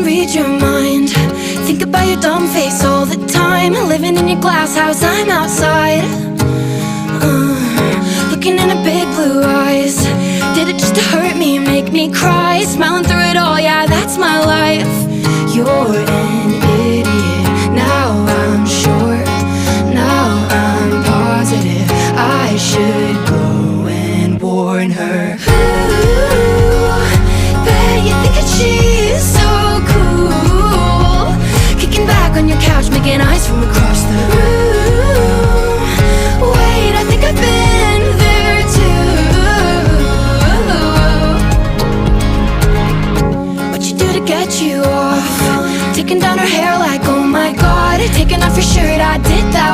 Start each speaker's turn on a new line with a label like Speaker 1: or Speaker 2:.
Speaker 1: can read your mind. Think about your dumb face all the time. Living in your glass house, I'm outside. Looking in her big blue eyes. Did it just to hurt me, make me cry? Smiling through it all, yeah, that's my life. You're an idiot, now I'm sure. Now I'm positive I should go and warn her. Ooh, bet you think that she's so cool, kicking back on your couch, making eyes from across the room. Wait, I think I've been there too. What you do to get you off? Taking down her hair like, oh my god. Taking off your shirt, I did that